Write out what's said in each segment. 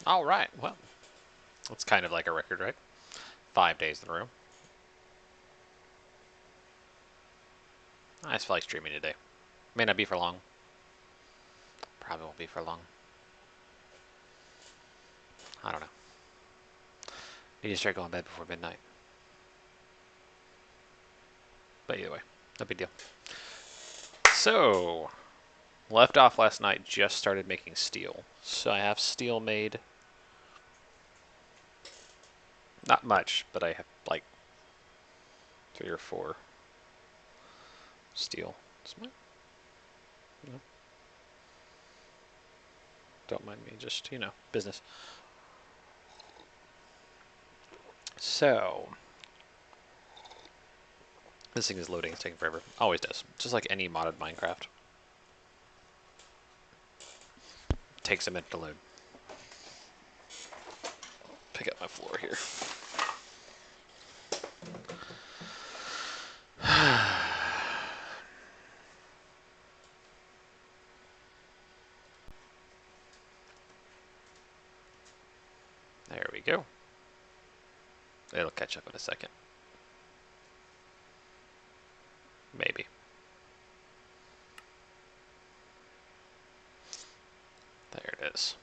All right, well, it's kind of like a record, right? 5 days in a row. I just feel like streaming today. May not be for long. Probably won't be for long. I don't know. Need to start going to bed before midnight. But either way, no big deal. So, left off last night, just started making steel. So I have steel made. Not much, but I have like 3 or 4 steel. No, don't mind me, just, business. So, this thing is loading, it's taking forever. Always does. Just like any modded Minecraft. Takes a minute to load. Pick up my floor here. There we go. It'll catch up in a second. Maybe. There it is.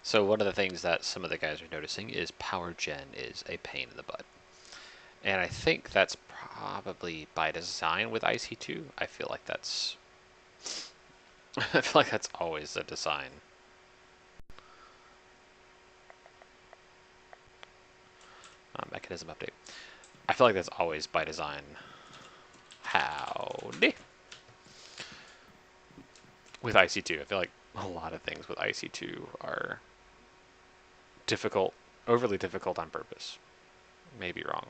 So one of the things that some of the guys are noticing is power gen is a pain in the butt. And I think that's probably by design with IC2. I feel like that's I feel like that's always a design. Mechanism update. I feel like that's always by design. Howdy. With IC2, I feel like a lot of things with IC2 are difficult, overly difficult on purpose. Maybe wrong.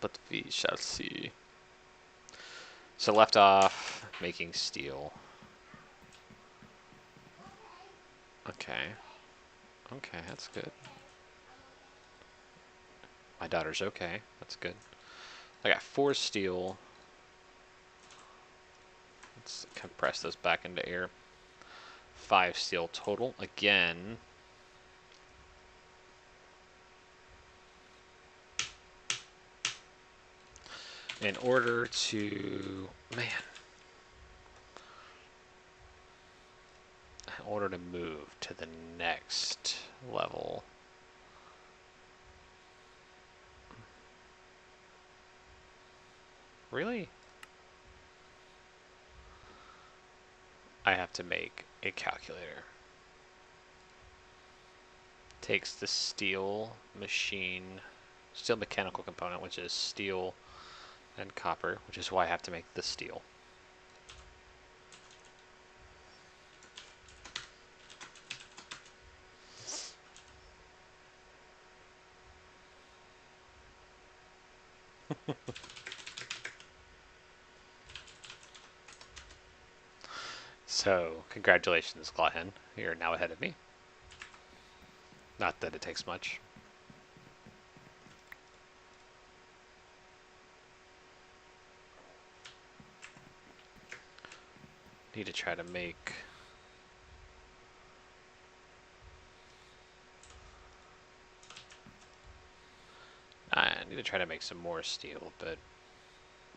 But we shall see. So left off making steel. Okay. Okay, that's good. My daughter's okay. That's good. I got 4 steel. Let's compress this back into air. 5 steel total. Again. In order to... Man. In order to move to the next level... Really? I have to make a calculator. Takes the steel machine, steel mechanical component, which is steel and copper, which is why I have to make the steel. So, congratulations, Clawhen. You're now ahead of me. Not that it takes much. Need to try to make... I need to try to make some more steel, but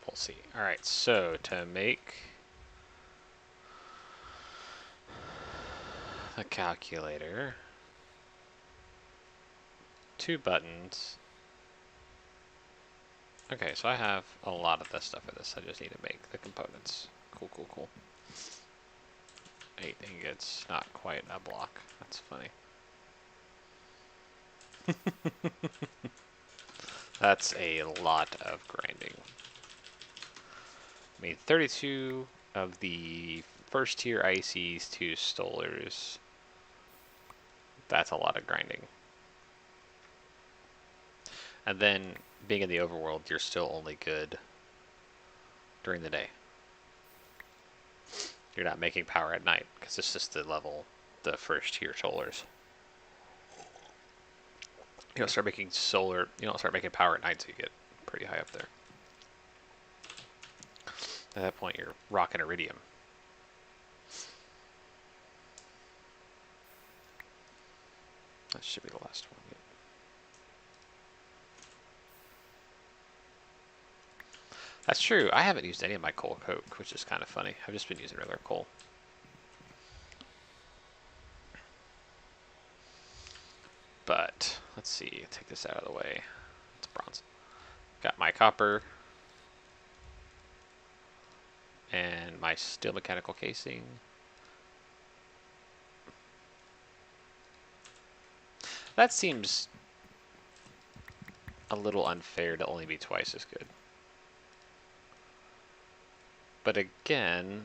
we'll see. Alright, so to make a calculator, 2 buttons. Okay, so I have a lot of the stuff for this. I just need to make the components. Cool, cool, cool. 8 ingots, not quite a block. That's funny. That's a lot of grinding. Made 32 of the first tier ICs, 2 stolers. That's a lot of grinding. And then, being in the overworld, you're still only good during the day. You're not making power at night, because it's just the first tier solars. You don't start making power at night until you get pretty high up there. At that point, you're rocking iridium. That should be the last one. Yep. That's true. I haven't used any of my coal coke, which is kind of funny. I've just been using regular coal. But let's see. Take this out of the way. It's bronze. Got my copper and my steel mechanical casing. That seems a little unfair to only be twice as good. But again,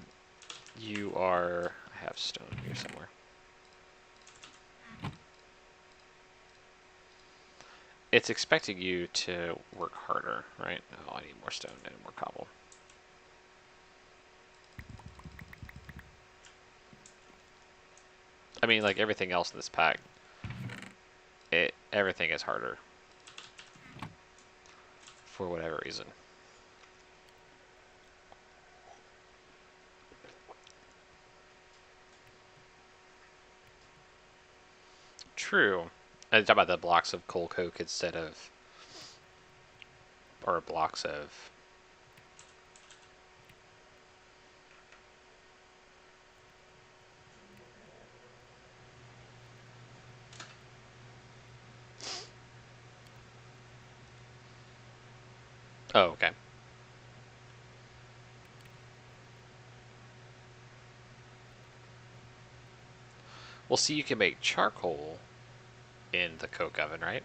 you are... I have stone here somewhere. It's expecting you to work harder, right? Oh, I need more stone and more cobble. I mean, like everything else in this pack, everything is harder. For whatever reason. True. I talk about the blocks of coal coke instead of... Or blocks of... Oh, okay. Well, see, you can make charcoal in the coke oven, right?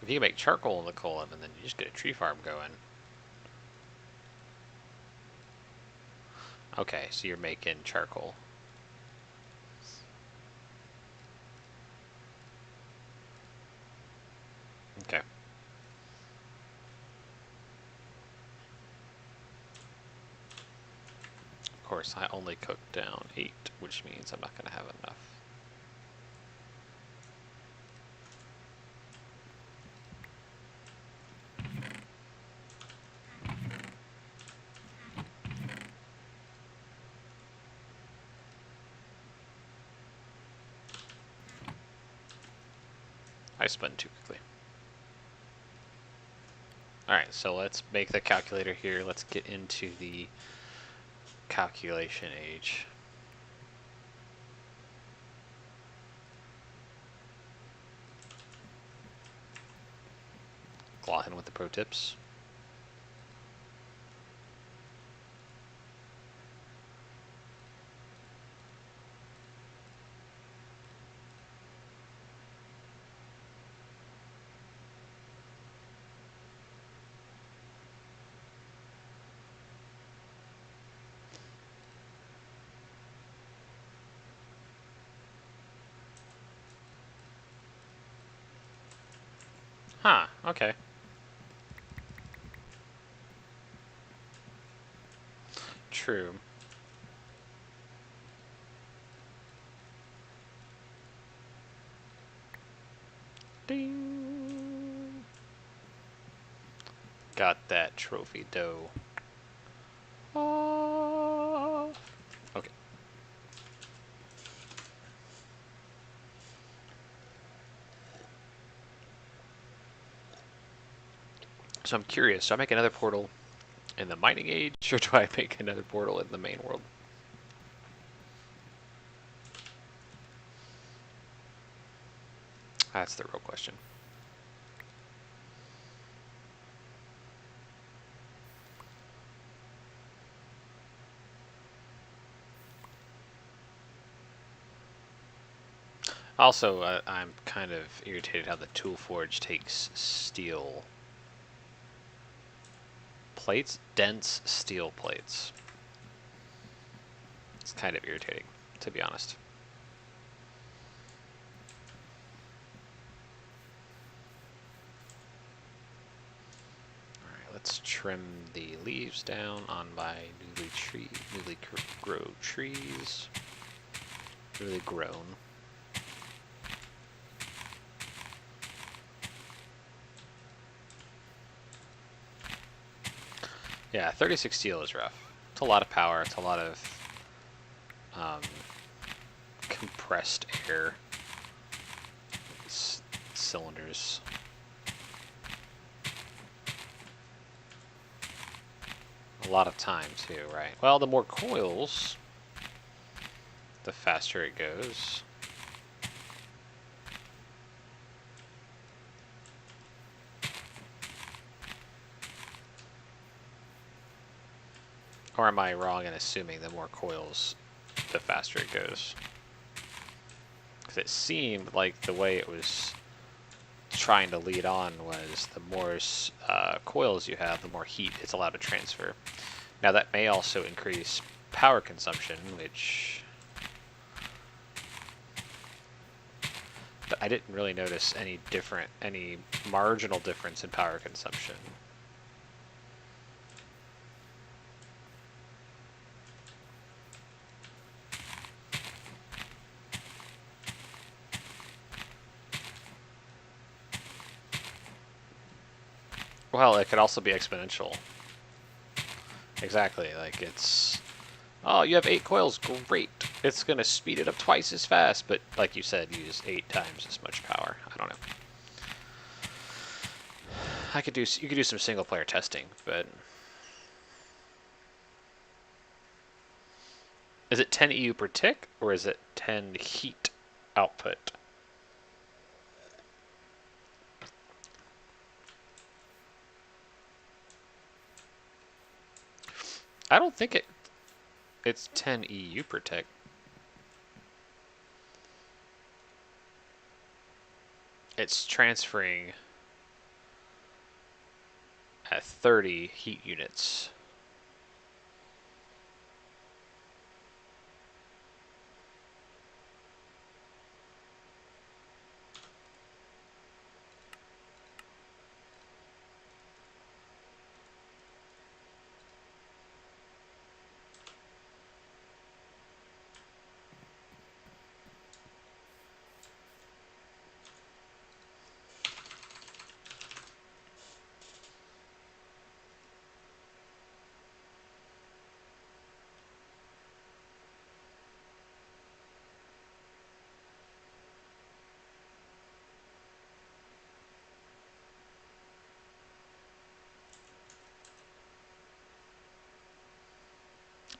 If you can make charcoal in the coal oven, then you just get a tree farm going. Okay, so you're making charcoal. Okay. Of course, I only cooked down 8, which means I'm not going to have enough. I spun too quickly. Alright, so let's make the calculator here. Let's get into the calculation age. Glothin with the pro tips. Huh, okay. True. Ding! Got that trophy dough. Oh. Okay. So I'm curious, do I make another portal in the mining age, or do I make another portal in the main world? That's the real question. Also, I'm kind of irritated how the Tool Forge takes steel plates, dense steel plates. It's kind of irritating, to be honest. Alright, let's trim the leaves down on my newly grow trees. Newly grown. Yeah, 36 steel is rough. It's a lot of power. It's a lot of um, compressed air cylinders. A lot of time too, right? Well, the more coils, the faster it goes. Or am I wrong in assuming the more coils, the faster it goes? Because it seemed like the way it was trying to lead on was the more coils you have, the more heat it's allowed to transfer. Now that may also increase power consumption, which... But I didn't really notice any marginal difference in power consumption. Well, it could also be exponential. Exactly, like it's... Oh, you have 8 coils, great. It's gonna speed it up twice as fast, but like you said, use 8 times as much power. I don't know. You could do some single player testing, but is it 10 EU per tick or is it 10 heat output? I don't think it's 10 EU per tick. It's transferring at 30 heat units.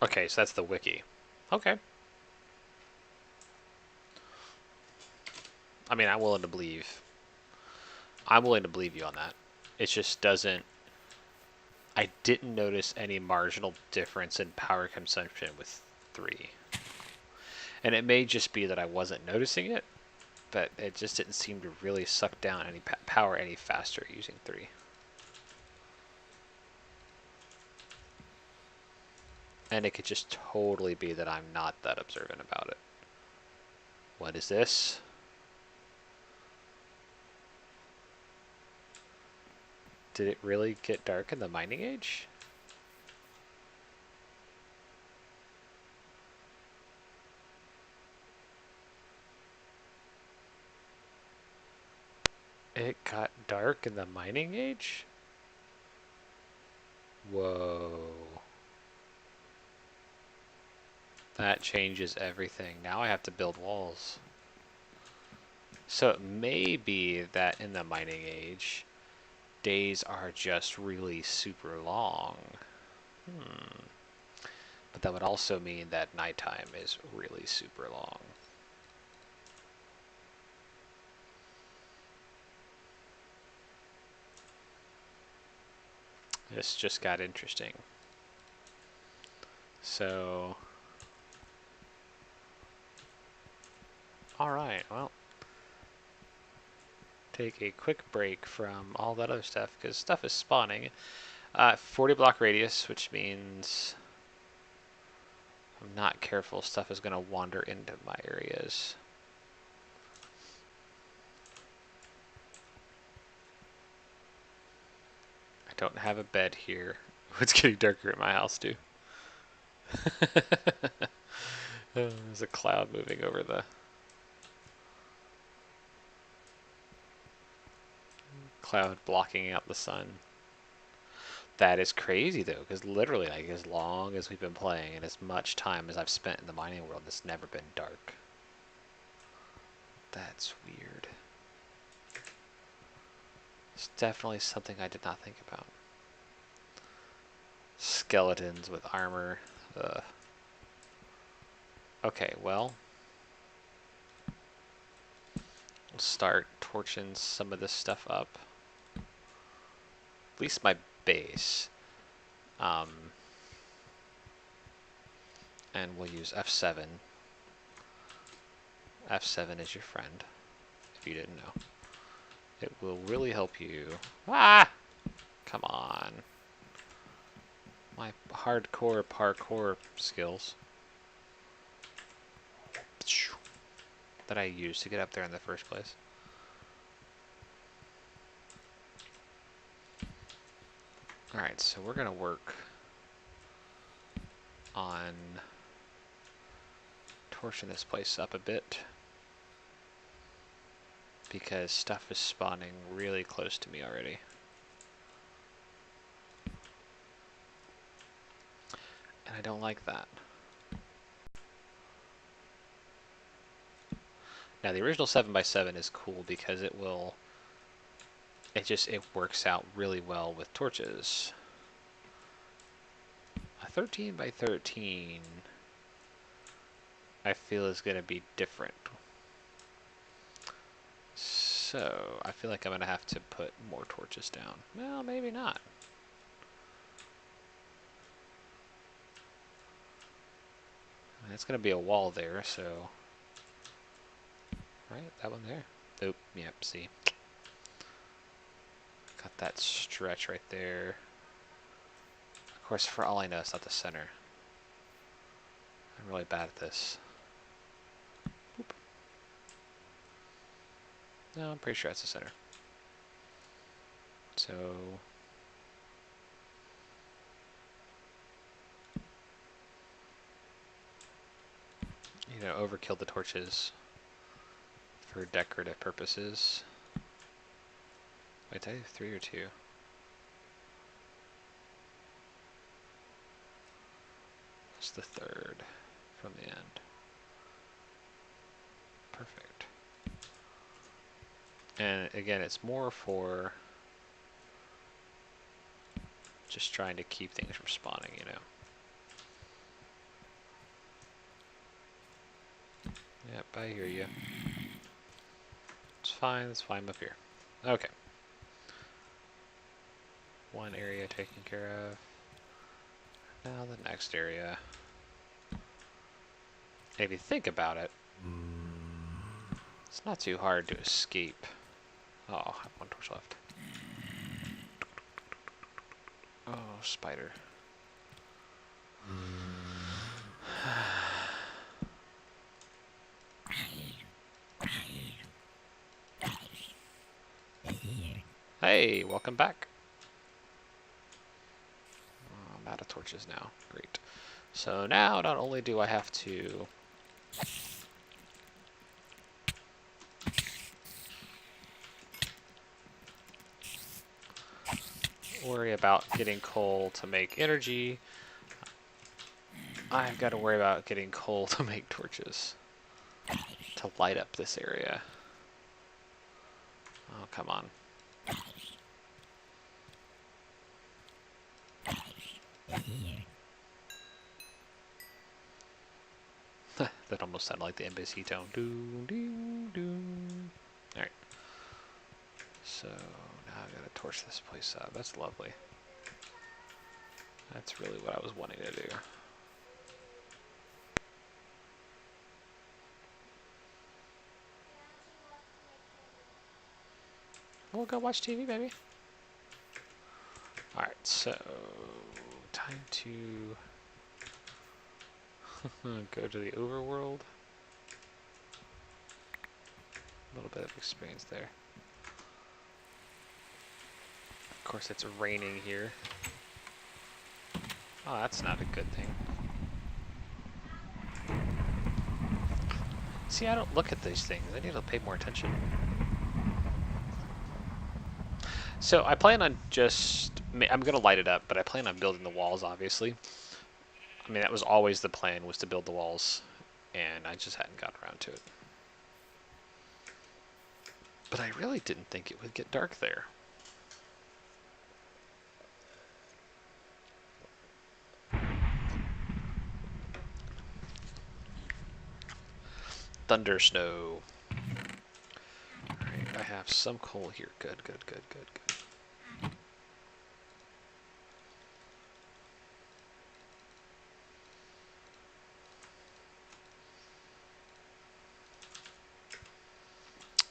Okay, so that's the wiki. Okay. I mean, I'm willing to believe you on that. It just doesn't... I didn't notice any marginal difference in power consumption with 3. And it may just be that I wasn't noticing it, but it just didn't seem to really suck down any power any faster using 3. And it could just totally be that I'm not that observant about it. What is this? Did it really get dark in the mining age? It got dark in the mining age? Whoa. That changes everything. Now I have to build walls. So it may be that in the mining age, days are just really super long. But that would also mean that nighttime is really super long. This just got interesting. So, alright, well, take a quick break from all that other stuff, because stuff is spawning. 40 block radius, which means if I'm not careful, stuff is going to wander into my areas. I don't have a bed here. It's getting darker at my house, too. There's a cloud moving over the cloud blocking out the sun. That is crazy though, because literally, like, as long as we've been playing and as much time as I've spent in the mining world, it's never been dark. That's weird. It's definitely something I did not think about. Skeletons with armor. Okay, well, we'll start torching some of this stuff up. At least my base. And we'll use F7. F7 is your friend, if you didn't know. It will really help you. Ah! Come on. My hardcore parkour skills that I used to get up there in the first place. Alright, so we're gonna work on torching this place up a bit, because stuff is spawning really close to me already. And I don't like that. Now the original 7x7 is cool because it works out really well with torches. A 13x13 I feel is going to be different. So I feel like I'm going to have to put more torches down. Well, maybe not. It's going to be a wall there, so... Right, that one there. Oop, yep, see. Got that stretch right there. Of course, for all I know, it's not the center. I'm really bad at this. Oop. No, I'm pretty sure that's the center. So... You know, overkill the torches for decorative purposes. Wait, did I do 3 or 2? It's the 3rd from the end. Perfect. And again, it's more for just trying to keep things from spawning, you know. Yep, I hear you. It's fine up here. Okay. One area taken care of. Now the next area. If you think about it, it's not too hard to escape. Oh, I have 1 torch left. Oh, spider. Hey, welcome back. Oh, I'm out of torches now. Great. So now, not only do I have to worry about getting coal to make energy, I've got to worry about getting coal to make torches to light up this area. Oh, come on. That almost sounded like the NBC tone. Doo, doo, doo. Alright. So now I've got to torch this place up. That's lovely. That's really what I was wanting to do. We'll go watch TV, baby. Alright, so time to go to the overworld. A little bit of experience there. Of course, it's raining here. Oh, that's not a good thing. See, I don't look at these things. I need to pay more attention. So I plan on I'm going to light it up, but I plan on building the walls, obviously. I mean, that was always the plan, was to build the walls, and I just hadn't gotten around to it. But I really didn't think it would get dark there. Thunder snow. Alright, I have some coal here. Good, good, good, good, good.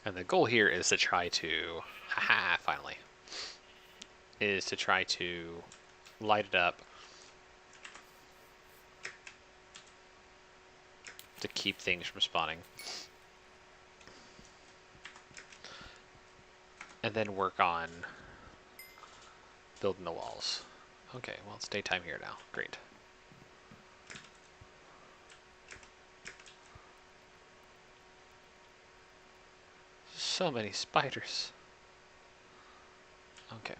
And the goal here is to try to, haha, finally, is to try to light it up to keep things from spawning. And then work on building the walls. Okay, well, it's daytime here now. Great. So many spiders. Okay.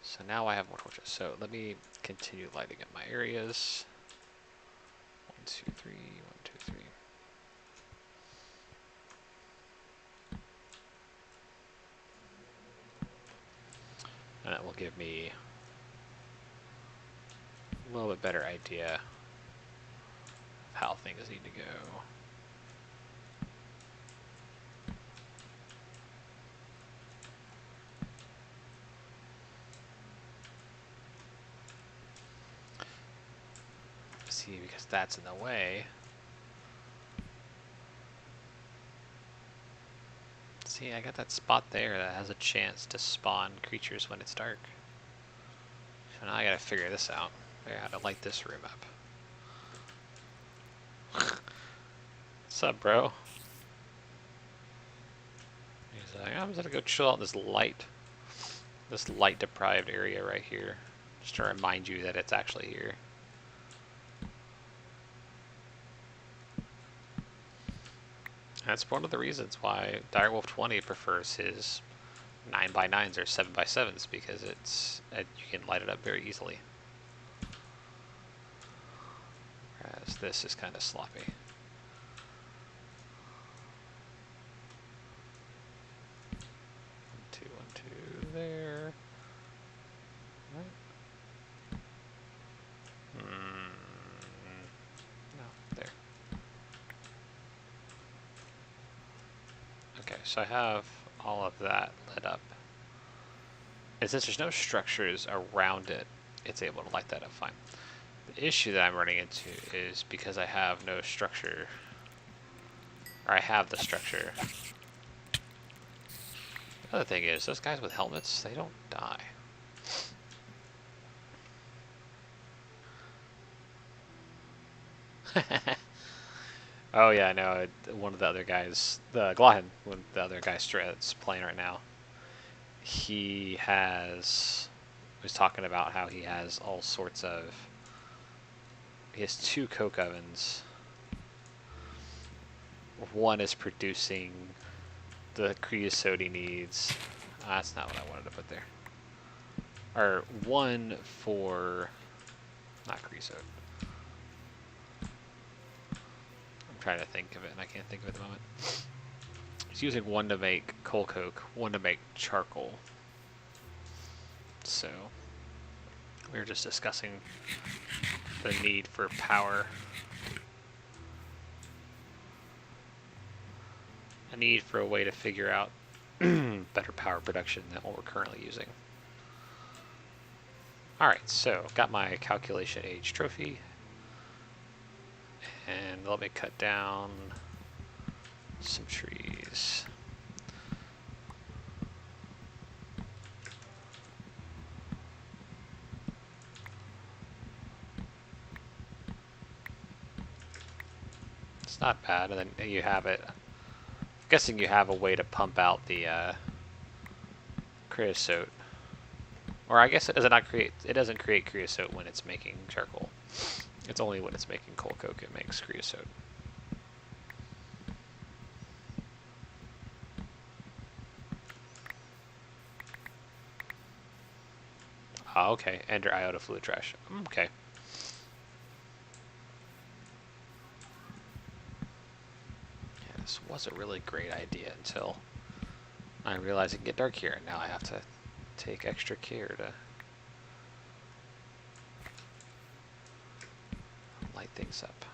So now I have more torches. So let me continue lighting up my areas. 1, 2, 3, 1, 2, 3. And that will give me a little bit better idea of how things need to go. See, because that's in the way. See, I got that spot there that has a chance to spawn creatures when it's dark. So now I gotta figure this out. Figure out how to light this room up. What's up, bro? He's like, I'm just gonna go chill out in this light deprived area right here. Just to remind you that it's actually here. That's one of the reasons why Direwolf 20 prefers his 9x9s or 7x7s, because you can light it up very easily. Whereas this is kind of sloppy. 1, 2, 1, 2 there. Right. No, there. Okay, so I have all of that lit up. And since there's no structures around it, it's able to light that up fine. The issue that I'm running into is because I have no structure, or I have the structure. The other thing is, those guys with helmets, they don't die. Oh yeah, I know. One of the other guys, the Glahen, one of the other guys that's playing right now, was talking about how he has all sorts of, he has 2 coke ovens. One is producing the creosote he needs. That's not what I wanted to put there. Or one for, not creosote. I'm trying to think of it and I can't think of it at the moment. He's using one to make coal coke, one to make charcoal. So we were just discussing the need for power. A need for a way to figure out better power production than what we're currently using. Alright, so got my calculation age trophy. And let me cut down some trees. It's not bad, and then you have it. I'm guessing you have a way to pump out the creosote. Or I guess it doesn't create creosote when it's making charcoal. It's only when it's making coal coke it makes creosote. Oh, okay. Ender iota fluid trash. Okay. Yeah, this was a really great idea until I realized it can get dark here, and now I have to take extra care to light things up.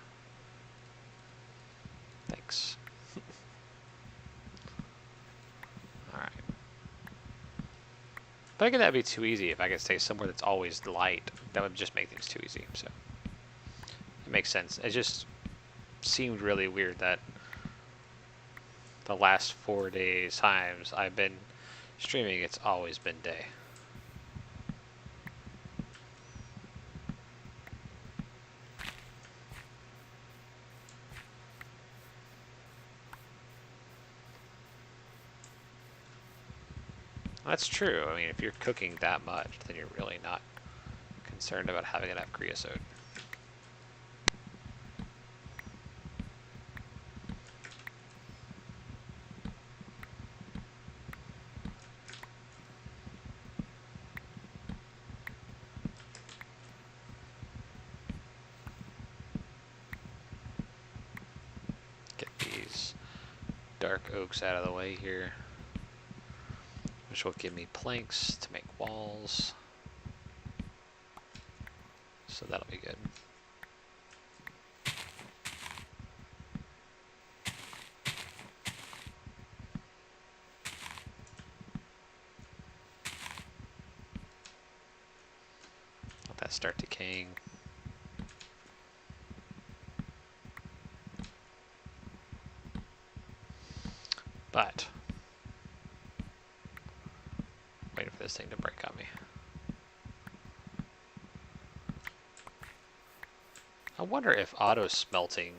Thanks. Alright. But I think that'd be too easy if I could stay somewhere that's always light. That would just make things too easy, so. It makes sense. It just seemed really weird that the last 4 days times I've been streaming, it's always been day. That's true. I mean, if you're cooking that much, then you're really not concerned about having enough creosote. Get these dark oaks out of the way here, which will give me planks to make walls. So that'll be good. Let that start decaying. But waiting for this thing to break on me. I wonder if auto smelting.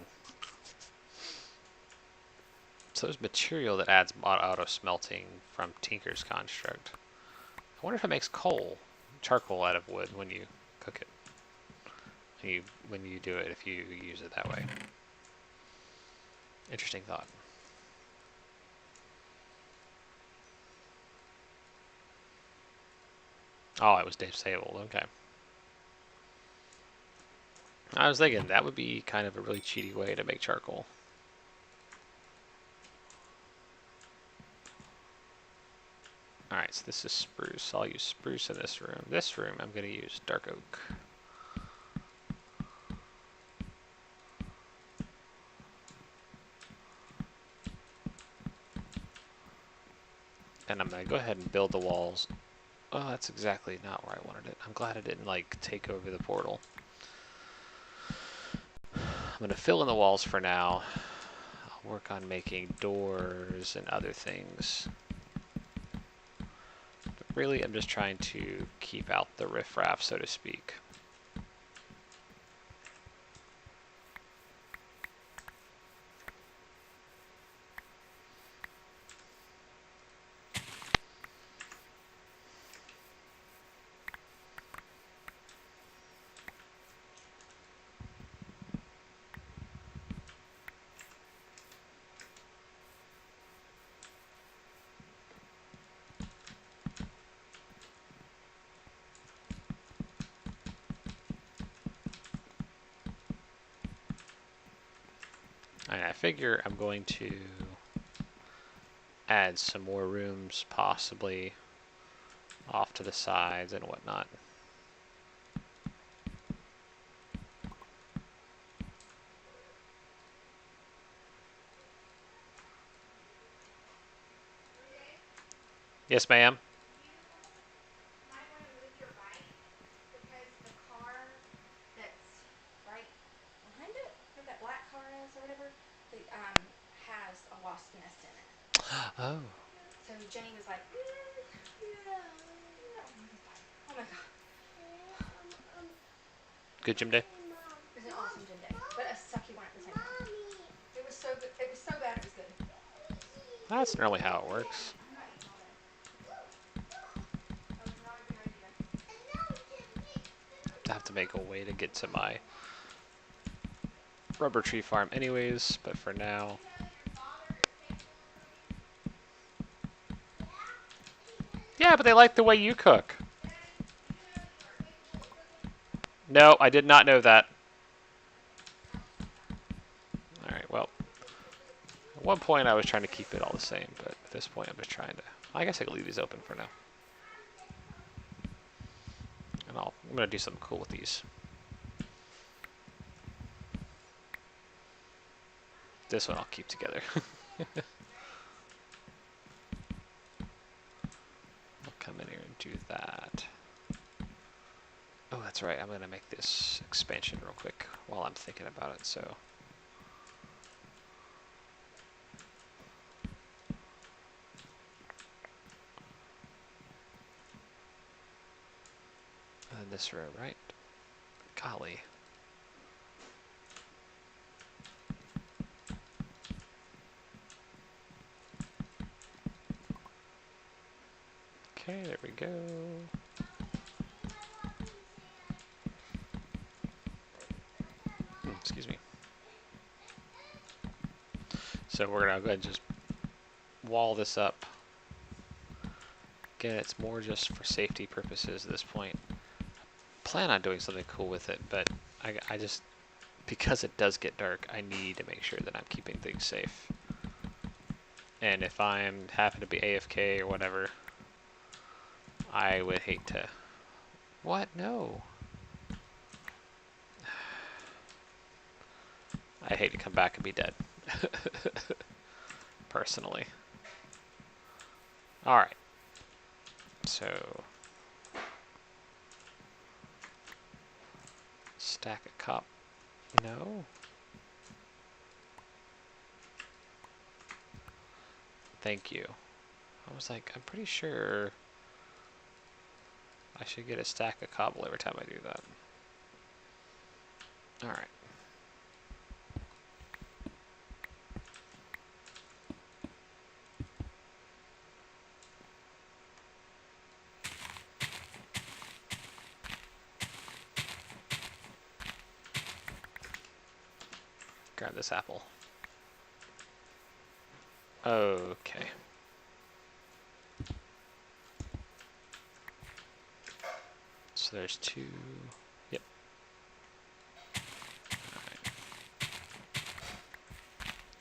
So there's material that adds auto smelting from Tinker's construct. I wonder if it makes charcoal out of wood when you cook it. When you do it, if you use it that way. Interesting thought. Oh, it was disabled. Okay. I was thinking that would be kind of a really cheaty way to make charcoal. Alright, so this is spruce. I'll use spruce in this room. This room, I'm going to use dark oak. And I'm going to go ahead and build the walls. Oh, that's exactly not where I wanted it. I'm glad I didn't, like, take over the portal. I'm going to fill in the walls for now. I'll work on making doors and other things. But really, I'm just trying to keep out the riffraff, so to speak. And I figure I'm going to add some more rooms, possibly off to the sides and whatnot. Yes, ma'am. Oh. So Jenny was like, yeah. Oh my god. Good gym day? It was an awesome gym day, but a sucky one at the same time. It was so good. It was so bad it was good. That's normally how it works. I'm not eating all day. That was not a good idea. I have to make a way to get to my rubber tree farm anyways, but for now. Yeah, but they like the way you cook. No, I did not know that. Alright, well. At one point I was trying to keep it all the same, but at this point I'm just trying to... I guess I could leave these open for now. And I'm going to do something cool with these. This one I'll keep together. I'll come in here and do that. Oh, that's right. I'm going to make this expansion real quick while I'm thinking about it, so... And this row, right? Golly. Okay, there we go. Excuse me. So we're gonna go ahead and just wall this up. Again, it's more just for safety purposes at this point. Plan on doing something cool with it, but I just, because it does get dark, I need to make sure that I'm keeping things safe. And if I'm happen to be AFK or whatever, I would hate to... What? No. I'd hate to come back and be dead. Personally. Alright. So... Stack a cop. No. Thank you. I was like, I'm pretty sure I should get a stack of cobble every time I do that. Alright. Grab this apple. Okay. So there's two. Yep. Alright.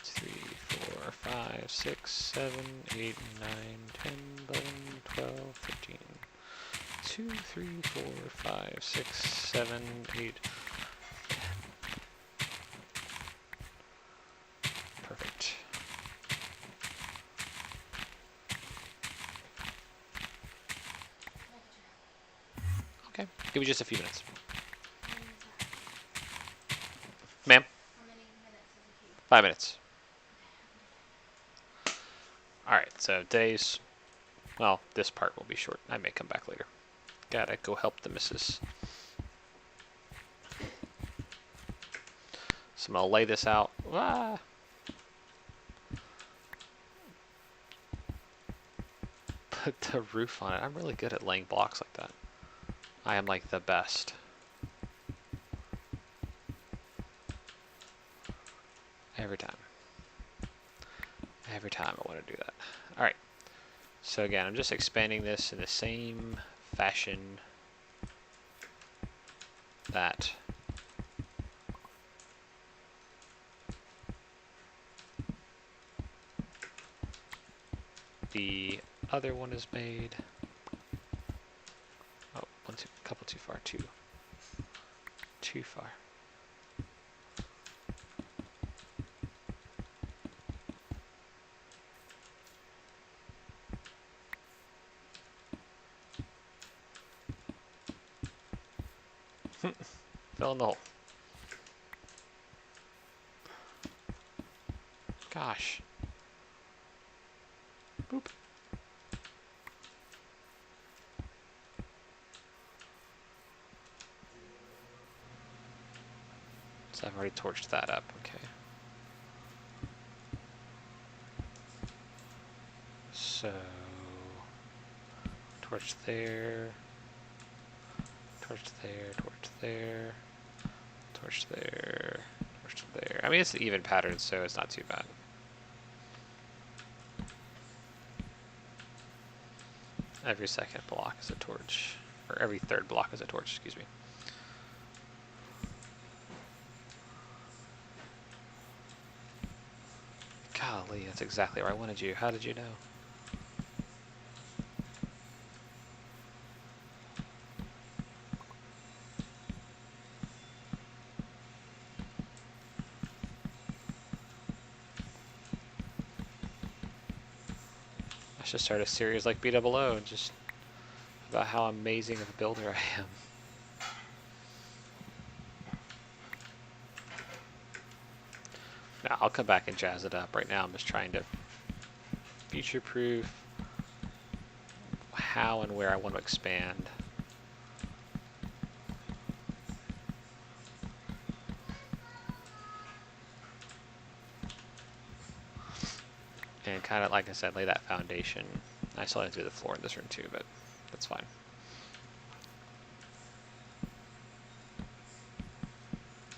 3, 4, 5, 6, 7, 8, 9, 10, 11, 12, 13. 2, 3, 4, 5, 6, 7, 8. Perfect. Okay, give me just a few minutes. Ma'am? How many minutes is a few? 5 minutes. Alright, so days. Well, this part will be short. I may come back later. Gotta go help the missus. So I'm gonna lay this out. Ah. Put the roof on it. I'm really good at laying blocks like that. I am like the best. Every time. Every time I want to do that. Alright. So again, I'm just expanding this in the same fashion that the other one is made. Oh, a couple too far. Too far. Fell in the hole. Gosh. Boop. So I've already torched that up, okay. So, torch there, torch there, torch there, torch there, torch there. I mean, it's an even pattern, so it's not too bad. Every second block is a torch, or every third block is a torch, excuse me. Golly, that's exactly where I wanted you. How did you know? I should start a series like B00 and just about how amazing of a builder I am. Now, I'll come back and jazz it up. Right now, I'm just trying to future-proof how and where I want to expand. And kind of, like I said, lay that foundation. I still have to do the floor in this room too, but that's fine.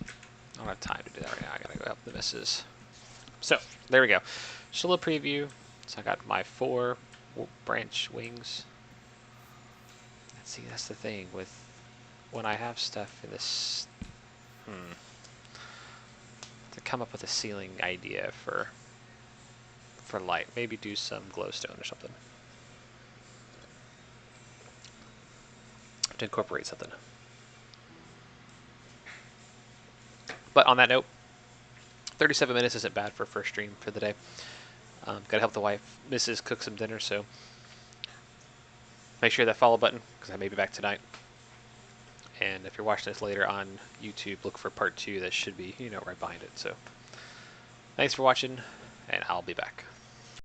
I don't have time to do that right now. I gotta go help the missus. So, there we go. Just a little preview. So I got my 4 branch wings. Let's see, that's the thing with when I have stuff in this, to come up with a ceiling idea for light. Maybe do some glowstone or something to incorporate something. But on that note, 37 minutes isn't bad for first stream for the day. Gotta help the wife, Mrs. cook some dinner, so make sure that follow button, because I may be back tonight. And if you're watching this later on YouTube, look for part 2. That should be, right behind it. So thanks for watching, and I'll be back.